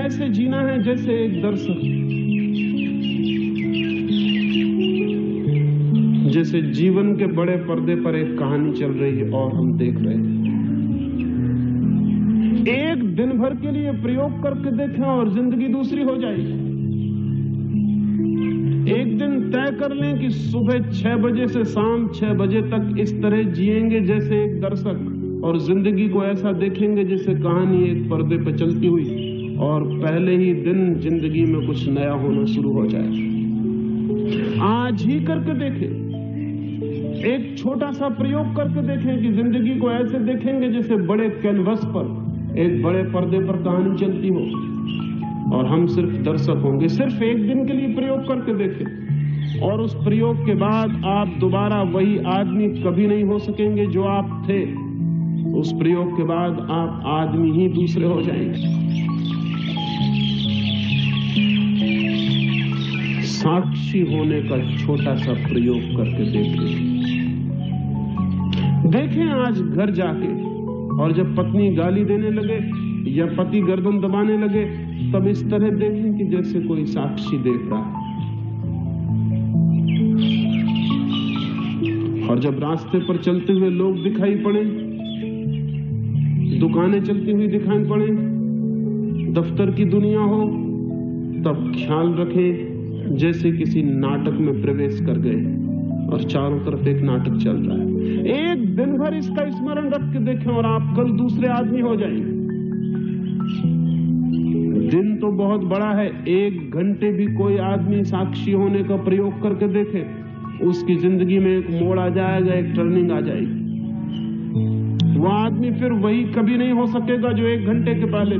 ऐसे जीना है जैसे एक दर्शक, जैसे जीवन के बड़े पर्दे पर एक कहानी चल रही है और हम देख रहे हैं। एक दिन भर के लिए प्रयोग करके देखें और जिंदगी दूसरी हो जाएगी। एक दिन तय कर लें कि सुबह 6 बजे से शाम 6 बजे तक इस तरह जिएंगे जैसे एक दर्शक, और जिंदगी को ऐसा देखेंगे जैसे कहानी एक पर्दे पर चलती हुई, और पहले ही दिन जिंदगी में कुछ नया होना शुरू हो जाए। आज ही करके देखें, एक छोटा सा प्रयोग करके देखें कि जिंदगी को ऐसे देखेंगे जैसे बड़े कैनवस पर, एक बड़े पर्दे पर कहानी चलती हो और हम सिर्फ दर्शक होंगे। सिर्फ एक दिन के लिए प्रयोग करके देखें, और उस प्रयोग के बाद आप दोबारा वही आदमी कभी नहीं हो सकेंगे जो आप थे। उस प्रयोग के बाद आप आदमी ही दूसरे हो जाएंगे। साक्षी होने का छोटा सा प्रयोग करके देखें आज घर जाके, और जब पत्नी गाली देने लगे या पति गर्दन दबाने लगे, तब इस तरह देखें कि जैसे कोई साक्षी देख रहा है। और जब रास्ते पर चलते हुए लोग दिखाई पड़े, दुकानें चलती हुई दिखाई पड़े, दफ्तर की दुनिया हो, तब ख्याल रखें जैसे किसी नाटक में प्रवेश कर गए और चारों तरफ एक नाटक चल रहा है। एक दिन भर इसका स्मरण रख के देखें और आप कल दूसरे आदमी हो जाएंगे। दिन तो बहुत बड़ा है, 1 घंटे भी कोई आदमी साक्षी होने का प्रयोग करके देखे, उसकी जिंदगी में एक मोड़ आ जाएगा, एक टर्निंग आ जाएगी। वो आदमी फिर वही कभी नहीं हो सकेगा जो 1 घंटे के पहले,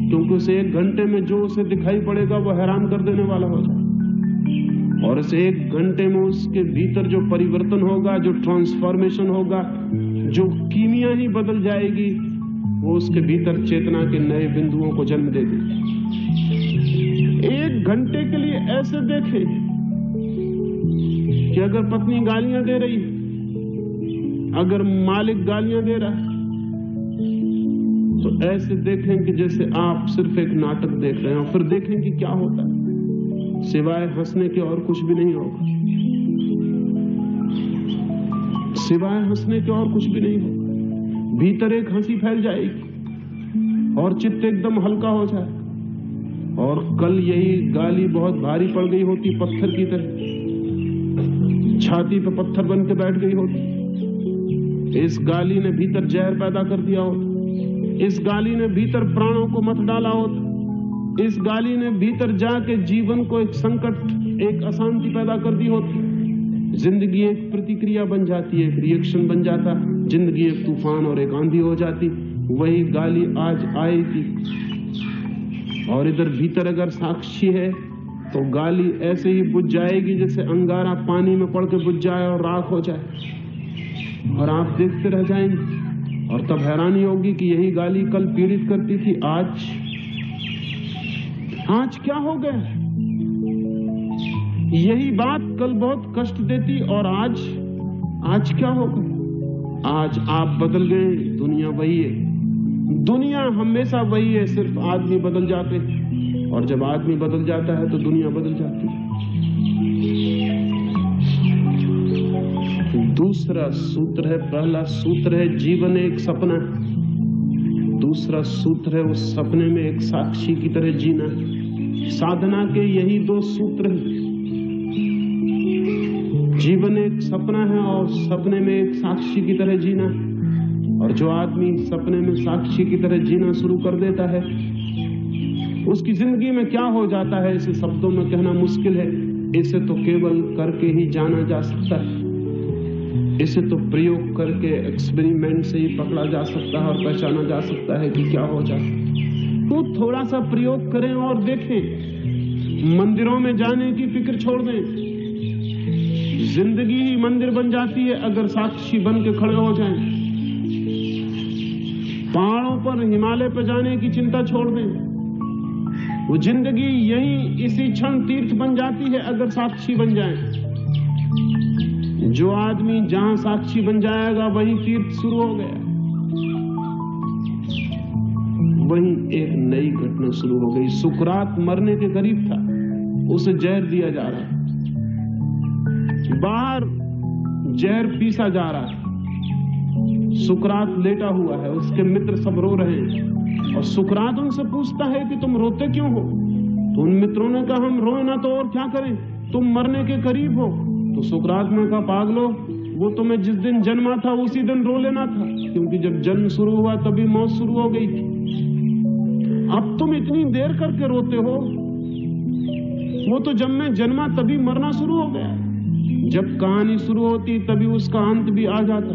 क्योंकि उसे 1 घंटे में जो उसे दिखाई पड़ेगा वो हैरान कर देने वाला हो जाए। और इस 1 घंटे में उसके भीतर जो परिवर्तन होगा, जो ट्रांसफॉर्मेशन होगा, जो कीमिया ही बदल जाएगी, वो उसके भीतर चेतना के नए बिंदुओं को जन्म दे देगी। 1 घंटे के लिए ऐसे देखें कि अगर पत्नी गालियां दे रही, अगर मालिक गालियां दे रहा है, तो ऐसे देखें कि जैसे आप सिर्फ एक नाटक देख रहे हैं, और फिर देखें कि क्या होता है। सिवाय हंसने के और कुछ भी नहीं होगा, सिवाय हंसने के और कुछ भी नहीं होगा। भीतर एक हंसी फैल जाएगी और चित्त एकदम हल्का हो जाए। और कल यही गाली बहुत भारी पड़ गई होती, पत्थर की तरह छाती पे पत्थर बन के बैठ गई होती। इस गाली ने भीतर जहर पैदा कर दिया होता, इस गाली ने भीतर प्राणों को मत डाला होता, इस गाली ने भीतर जाके जीवन को एक संकट, एक अशांति पैदा कर दी होती। जिंदगी एक प्रतिक्रिया बन जाती है, एक रिएक्शन बन जाता, जिंदगी एक तूफान और एक आंधी हो जाती। वही गाली आज आएगी, और इधर भीतर अगर साक्षी है तो गाली ऐसे ही बुझ जाएगी जैसे अंगारा पानी में पड़ के बुझ जाए और राख हो जाए, और आप देखते रह जाएंगे। और तब हैरानी होगी कि यही गाली कल पीड़ित करती थी, आज क्या हो गया। यही बात कल बहुत कष्ट देती, और आज क्या हो गया। आज आप बदल गए, दुनिया वही है। दुनिया हमेशा वही है, सिर्फ आदमी बदल जाते हैं, और जब आदमी बदल जाता है तो दुनिया बदल जाती है। दूसरा सूत्र है, पहला सूत्र है जीवन एक सपना, दूसरा सूत्र है उस सपने में एक साक्षी की तरह जीना। साधना के यही 2 सूत्र हैं। जीवन एक सपना है और सपने में एक साक्षी की तरह जीना। और जो आदमी सपने में साक्षी की तरह जीना शुरू कर देता है, उसकी जिंदगी में क्या हो जाता है इसे शब्दों में कहना मुश्किल है। इसे तो केवल करके ही जाना जा सकता है, इसे तो प्रयोग करके, एक्सपेरिमेंट से ही पकड़ा जा सकता है और पहचाना जा सकता है कि क्या हो जाता है। तो थोड़ा सा प्रयोग करें और देखें। मंदिरों में जाने की फिक्र छोड़ दें। जिंदगी ही मंदिर बन जाती है अगर साक्षी बन के खड़े हो जाएं। पहाड़ों पर, हिमालय पर जाने की चिंता छोड़ दें। वो जिंदगी यही इसी क्षण तीर्थ बन जाती है अगर साक्षी बन जाए। जो आदमी जहां साक्षी बन जाएगा वही तीर्थ शुरू हो गया। वहीं एक नई घटना शुरू हो गई। सुकरात मरने के करीब था, उसे जहर दिया जा रहा है, बाहर जहर पीसा जा रहा है। सुकरात लेटा हुआ है, उसके मित्र सब रो रहे हैं और सुकरात उनसे पूछता है कि तुम रोते क्यों हो? तो उन मित्रों ने कहा हम रोए ना तो और क्या करें, तुम मरने के करीब हो। तो सुकरात ने कहा पागलो, वो तुम्हें जिस दिन जन्मा था उसी दिन रो लेना था, क्योंकि जब जन्म शुरू हुआ तभी मौत शुरू हो गई थी। अब तुम इतनी देर करके रोते हो, वो तो जब मैं जन्मा तभी मरना शुरू हो गया। जब कहानी शुरू होती तभी उसका अंत भी आ जाता।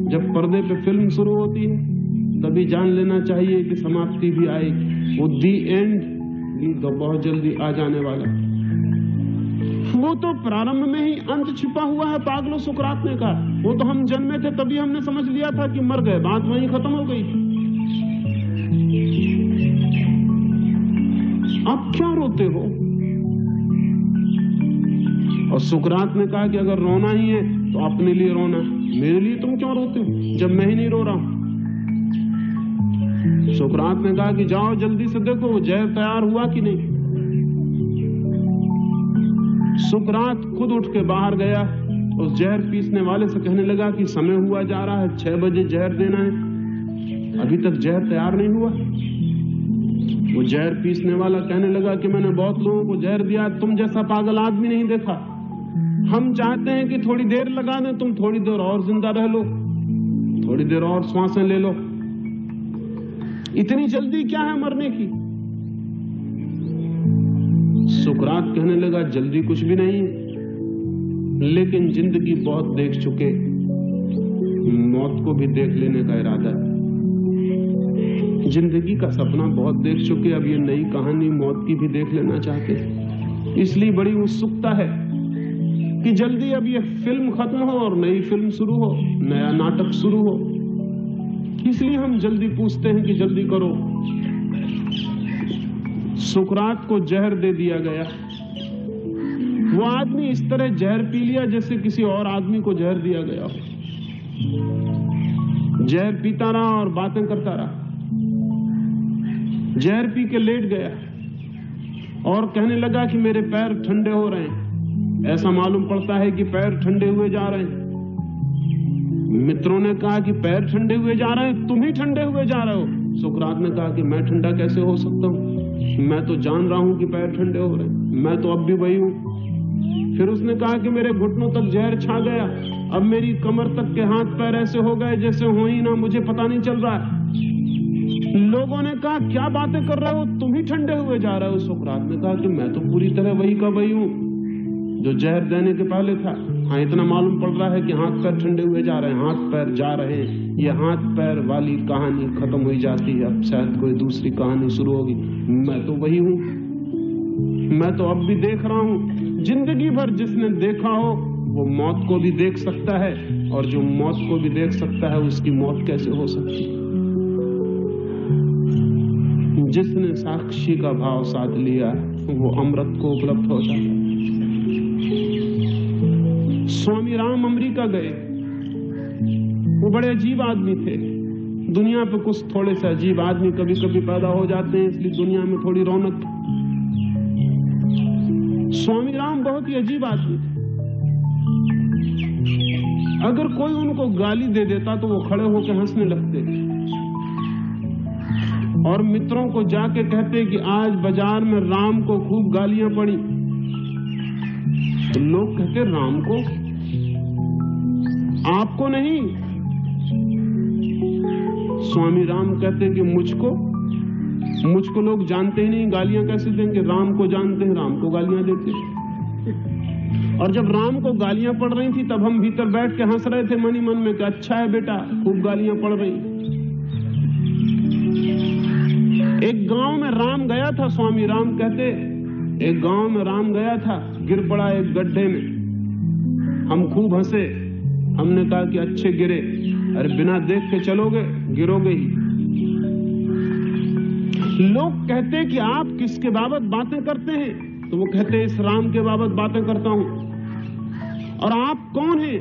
जब पर्दे पे फिल्म शुरू होती है तभी जान लेना चाहिए कि समाप्ति भी आएगी। वो दी एंड भी तो बहुत जल्दी आ जाने वाला। वो तो प्रारंभ में ही अंत छिपा हुआ है पागलो, सुकरात ने कहा। वो तो हम जन्मे थे तभी हमने समझ लिया था कि मर गए, बात वहीं खत्म हो गई। अब क्या रोते हो? और सुकरात ने कहा कि अगर रोना ही है तो अपने लिए रोना, मेरे लिए तुम क्यों रोते हो जब मैं ही नहीं रो रहा हूं? सुकरात ने कहा कि जाओ जल्दी से देखो वो जहर तैयार हुआ कि नहीं। सुकरात खुद उठ के बाहर गया, उस जहर पीसने वाले से कहने लगा कि समय हुआ जा रहा है, 6 बजे जहर देना है, अभी तक जहर तैयार नहीं हुआ। वो जहर पीसने वाला कहने लगा कि मैंने बहुत लोगों को जहर दिया, तुम जैसा पागल आदमी नहीं देखा। हम चाहते हैं कि थोड़ी देर लगा दें, तुम थोड़ी देर और जिंदा रह लो, थोड़ी देर और सांसें ले लो, इतनी जल्दी क्या है मरने की? सुकरात कहने लगा जल्दी कुछ भी नहीं है, लेकिन जिंदगी बहुत देख चुके, मौत को भी देख लेने का इरादा है। जिंदगी का सपना बहुत देख चुके, अब ये नई कहानी मौत की भी देख लेना चाहते हैं। इसलिए बड़ी उत्सुकता है कि जल्दी अब ये फिल्म खत्म हो और नई फिल्म शुरू हो, नया नाटक शुरू हो। इसलिए हम जल्दी पूछते हैं कि जल्दी करो। सुकरात को जहर दे दिया गया। वो आदमी इस तरह जहर पी लिया जैसे किसी और आदमी को जहर दिया गया हो। जहर पीता रहा और बातें करता रहा। जहर पी के लेट गया और कहने लगा कि मेरे पैर ठंडे हो रहे हैं, ऐसा मालूम पड़ता है कि पैर ठंडे हुए जा रहे हैं। मित्रों ने कहा कि पैर ठंडे हुए जा रहे हैं, तुम ही ठंडे हुए जा रहे हो। सुकरात ने कहा कि मैं ठंडा कैसे हो सकता हूं, मैं तो जान रहा हूं कि पैर ठंडे हो रहे हैं, मैं तो अब भी वही हूं। फिर उसने कहा कि मेरे घुटनों तक जहर छा गया, अब मेरी कमर तक के हाथ पैर ऐसे हो गए जैसे हो ही ना, मुझे पता नहीं चल रहा है। लोगों ने कहा क्या बातें कर रहे हो, तुम ही ठंडे हुए जा रहे हो। सुकरात ने कहा कि मैं तो पूरी तरह वही का वही हूं जो जहर देने के पहले था। हाँ, इतना मालूम पड़ रहा है कि हाथ पैर ठंडे हुए जा रहे हैं, हाथ पैर जा रहे हैं। ये हाथ पैर वाली कहानी खत्म हुई जाती है, अब शायद कोई दूसरी कहानी शुरू होगी। मैं तो वही हूं, मैं तो अब भी देख रहा हूं। जिंदगी भर जिसने देखा हो वो मौत को भी देख सकता है, और जो मौत को भी देख सकता है उसकी मौत कैसे हो सकती है? जिसने साक्षी का भाव साध लिया वो अमृत को उपलब्ध हो जाता है। स्वामी राम अमेरिका गए, वो बड़े अजीब आदमी थे। दुनिया पे कुछ थोड़े से अजीब आदमी कभी कभी पैदा हो जाते हैं, इसलिए दुनिया में थोड़ी रौनक। स्वामी राम बहुत ही अजीब आदमी थे। अगर कोई उनको गाली दे देता तो वो खड़े होकर हंसने लगते और मित्रों को जाके कहते कि आज बाजार में राम को खूब गालियां पड़ी। तो लोग कहते राम को, आपको नहीं। स्वामी राम कहते कि मुझको लोग जानते ही नहीं, गालियां कैसे देंगे? राम को जानते हैं, राम को गालियां देते। और जब राम को गालियां पड़ रही थी तब हम भीतर बैठ के हंस रहे थे मन ही मन में कि अच्छा है बेटा, खूब गालियां पड़ रही। एक गांव में राम गया था, स्वामी राम कहते एक गांव में राम गया था, गिर पड़ा एक गड्ढे में। हम खूब हंसे, हमने कहा कि अच्छे गिरे। अरे बिना देख के चलोगे, गिरोगे ही। लोग कहते कि आप किसके बाबत बातें करते हैं? तो वो कहते इस राम के बाबत बातें करता हूं। और आप कौन हैं?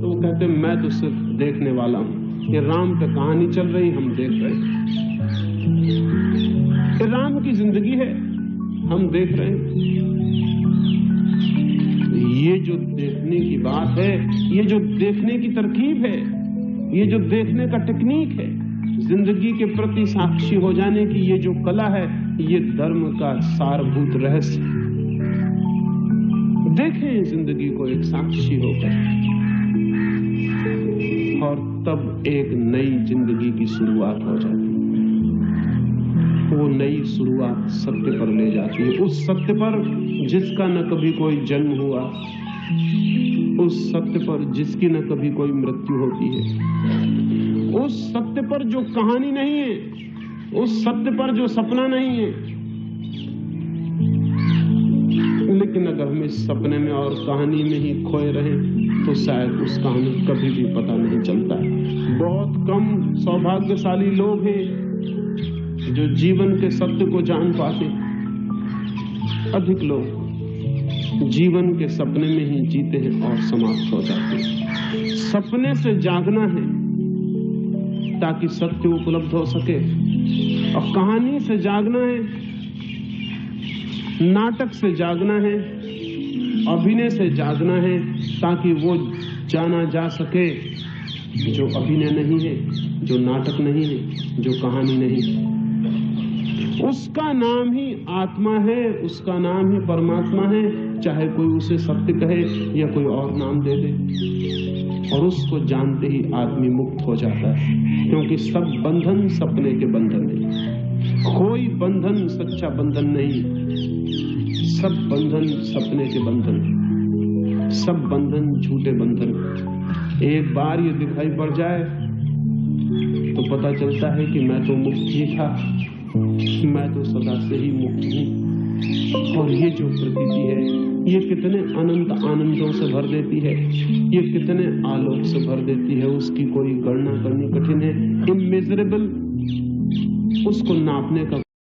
तो वो कहते मैं तो सिर्फ देखने वाला हूं। ये राम पे कहानी चल रही, हम देख रहे हैं। ये राम की जिंदगी है, हम देख रहे हैं। ये जो देखने की बात है, ये जो देखने की तरकीब है, ये जो देखने का टेक्निक है, जिंदगी के प्रति साक्षी हो जाने की ये जो कला है, ये धर्म का सारभूत रहस्य। देखें जिंदगी को एक साक्षी होकर, और तब एक नई जिंदगी की शुरुआत हो जाती है। वो नई शुरुआत सत्य पर ले जाती है, उस सत्य पर जिसका न कभी कोई जन्म हुआ, उस सत्य पर जिसकी न कभी कोई मृत्यु होती है, उस सत्य पर जो कहानी नहीं है, उस सत्य पर जो सपना नहीं है। लेकिन अगर हम इस सपने में और कहानी में ही खोए रहें तो शायद उस कहानी कभी भी पता नहीं चलता। बहुत कम सौभाग्यशाली लोग हैं जो जीवन के सत्य को जान पाते। अधिक लोग जीवन के सपने में ही जीते हैं और समाप्त हो जाते हैं। सपने से जागना है ताकि सत्य उपलब्ध हो सके, और कहानी से जागना है, नाटक से जागना है, अभिनय से जागना है, ताकि वो जाना जा सके जो अभिनय नहीं है, जो नाटक नहीं है, जो कहानी नहीं है। उसका नाम ही आत्मा है, उसका नाम ही परमात्मा है, चाहे कोई उसे सत्य कहे या कोई और नाम दे दे। और उसको जानते ही आदमी मुक्त हो जाता है, क्योंकि सब बंधन सपने के बंधन है। कोई बंधन सच्चा बंधन नहीं, सब बंधन सपने के बंधन, सब बंधन झूठे बंधन। एक बार ये दिखाई पड़ जाए तो पता चलता है कि मैं तो मुक्त ही था, मैं तो सदा से ही मुक्त हूँ। और ये जो प्रतीति है, ये कितने अनंत आनंदों से भर देती है, ये कितने आलोक से भर देती है, उसकी कोई गणना करनी कठिन है। इमेजरेबल, उसको नापने का